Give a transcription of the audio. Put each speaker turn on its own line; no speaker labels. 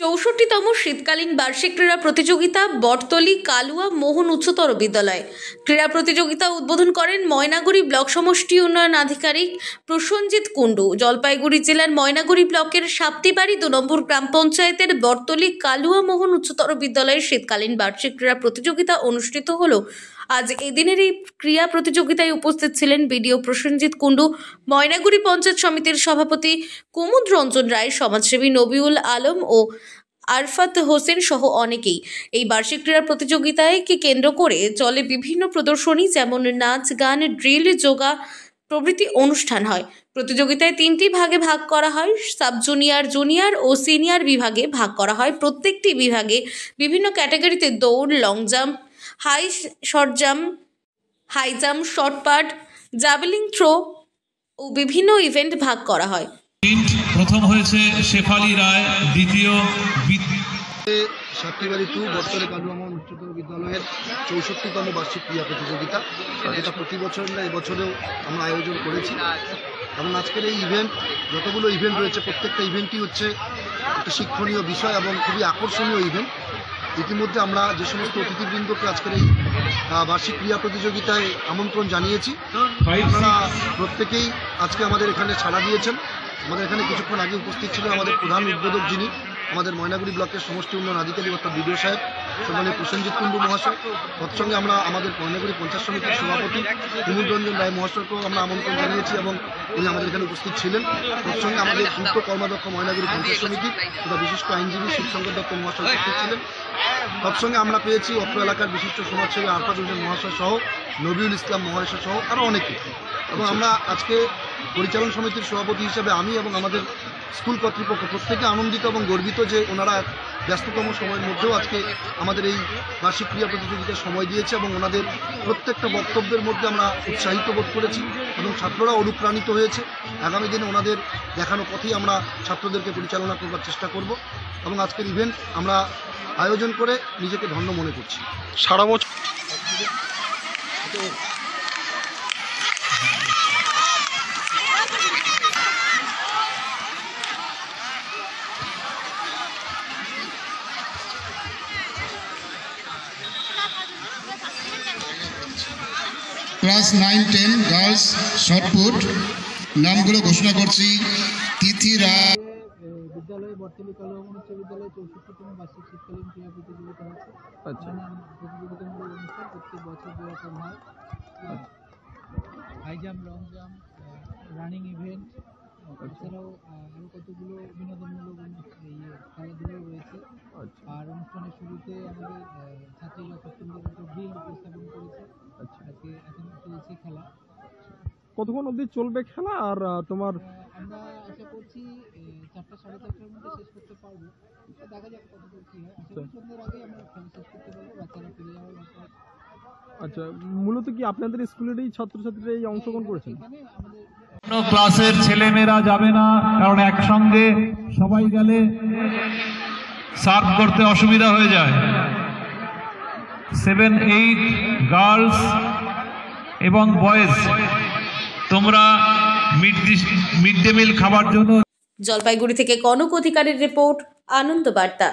64তম শীতকালীন বার্ষিক ক্রীড়া প্রতিযোগিতা বটতলী কালুয়া মোহন উচ্চতর বিদ্যালয়। ক্রীড়া প্রতিযোগিতা উদ্বোধন করেন ময়নাগুড়ি ব্লক সমষ্টি উন্নয়ন আধিকারিক প্রসেনজিৎ কুণ্ডু। জলপাইগুড়ি জেলার ময়নাগুড়ি ব্লকের সাপ্তিবাড়ি 2 নম্বর গ্রাম পঞ্চায়েতের বটতলী কালুয়া মোহন উচ্চতর বিদ্যালয়ের শীতকালীন বার্ষিক ক্রীড়া প্রতিযোগিতা অনুষ্ঠিত হলো। আজ এই দিনের এই ক্রীড়া প্রতিযোগিতায় উপস্থিত ছিলেন বিডিও প্রসেনজিৎ কুণ্ডু, ময়নাগুড়ি পঞ্চায়েত সমিতির সভাপতি কুমুদ রঞ্জন রায়, সমাজসেবী নবিউল আলম ও আরফাত হোসেন সহ অনেকেই। এই বার্ষিক ক্রীড়া প্রতিযোগিতাকে কেন্দ্র করে চলে বিভিন্ন প্রদর্শনী, যেমন নাচ, গান, ড্রিল, যোগা প্রভৃতি অনুষ্ঠান হয়। প্রতিযোগিতায় 3টি ভাগে ভাগ করা হয়। সাব জুনিয়র, জুনিয়র ও সিনিয়র বিভাগে ভাগ করা হয়। প্রত্যেকটি বিভাগে বিভিন্ন ক্যাটাগরিতে দৌড়, long jump, high short jump, high jump, shot put, javelin throw ও বিভিন্ন ইভেন্ট ভাগ করা হয়।
প্রথম হয়েছে শেফালি রায়, দ্বিতীয়
সাপ্তিবাড়ি 2 বটতলী কালুয়া মোহন উচ্চতর বিদ্যালয়ের 64তম বার্ষিক ক্রীড়া প্রতিযোগিতা। এটা প্রতি বছর না, এবছরেও আমরা আয়োজন করেছি। এবং আজকের এই ইভেন্ট, যতগুলো ইভেন্ট রয়েছে, প্রত্যেকটা ইভেন্টই হচ্ছে একটা শিক্ষণীয় বিষয় এবং খুবই আকর্ষণীয় ইভেন্ট। ইতিমধ্যে আমরা যে সমস্ত অতিথিবৃন্দকে আজকের এই বার্ষিক ক্রীড়া প্রতিযোগিতায় আমন্ত্রণ জানিয়েছি, আপনারা প্রত্যেকেই আজকে আমাদের এখানে ছাড়া দিয়েছেন। আমাদের এখানে কিছুক্ষণ আগে উপস্থিত ছিলেন আমাদের প্রধান উদ্বোধক, যিনি আমাদের ময়নাগুড়ি ব্লকের সমষ্টি উন্নয়ন আধিকারিক অর্থাৎ বিডিও সাহেব সম্মানীয় প্রসেনজিৎ কুণ্ডু মহাশয়। তৎসঙ্গে আমরা আমাদের ময়নাগুড়ি পঞ্চায়েত সমিতির সভাপতি কুমুদ রঞ্জন রায় মহাশয়কেও আমরা আমন্ত্রণ জানিয়েছি এবং তিনি আমাদের এখানে উপস্থিত ছিলেন। তৎসঙ্গে আমাদের দ্রুত কর্মাধ্যক্ষ ময়নাগুড়ি পঞ্চায়েত সমিতি তথা বিশিষ্ট আইনজীবী শিবশঙ্কর দত্ত মহাশয় উপস্থিত ছিলেন। তৎসঙ্গে আমরা পেয়েছি অত্র এলাকার বিশিষ্ট সমাজসেবী আরফাত হোসেন মহাশয় সহ নবিউল ইসলাম মহাশয় সহ আরও অনেকে। এবং আমরা আজকে পরিচালন সমিতির সভাপতি হিসেবে আমি এবং আমাদের স্কুল কর্তৃপক্ষ প্রত্যেকে আনন্দিত এবং গর্বিত যে ওনারা ব্যস্ততম সময়ের মধ্যেও আজকে আমাদের এই বার্ষিক ক্রীড়া প্রতিযোগিতায় সময় দিয়েছে এবং ওনাদের প্রত্যেকটা বক্তব্যের মধ্যে আমরা উৎসাহিত বোধ করেছি এবং ছাত্ররা অনুপ্রাণিত হয়েছে। আগামী দিনে ওনাদের দেখানো পথেই আমরা ছাত্রদেরকে পরিচালনা করবার চেষ্টা করব এবং আজকের ইভেন্ট আমরা আয়োজন করে নিজেকে ধন্য মনে করছি। সারা বছর
ক্লাস 9-10 গার্লস শর্টপুট নামগুলো ঘোষণা করছি। তিথি রায়
বিদ্যালয়ে বটতলী কালুয়া মোহন উচ্চ বিদ্যালয়ে 64তম বার্ষিক শীতকালীন ক্রীড়া প্রতিযোগিতা হচ্ছে। প্রতিযোগিতামূলক অনুষ্ঠান প্রত্যেক বছর যেরকম হয়, high jump, long jump, running event, এছাড়াও আরও কতগুলো বিনোদনমূলক খেলাধুলো রয়েছে। আর অনুষ্ঠানের শুরুতে আমাদের ছাত্রীরা খুব সুন্দর একটা ড্রিল উপস্থাপন করেছে। আজকে এখন চলছে খেলা।
কতক্ষণ অবধি চলবে খেলা? আর তোমার
আমরা আশা করছি 4টা সাড়ে 4টার মধ্যে শেষ করতে পারবো। দেখা যাক কতদূর কি হয়। আশা করি সন্ধ্যার আগে আমরা খেলা শেষ করতে পারবো, বাচ্চারা ফিরে যাওয়ার ব্যাপার।
আচ্ছা, মূলত কি আপনাদের স্কুলেরই ছাত্রছাত্রীরা এই অংশগ্রহণ করেছেন?
এখানে আমাদের
অন্য ক্লাসের ছেলেমেয়েরা যাবে না, কারণ একসঙ্গে সবাই গেলে সার্ভ করতে অসুবিধা হয়ে যায়। 7-8 গার্লস এবং বয়েজ, তোমরা মিড ডে মিল খাবার জন্য।
জলপাইগুড়ি থেকে কনক অধিকারীর রিপোর্ট, আনন্দ বার্তা।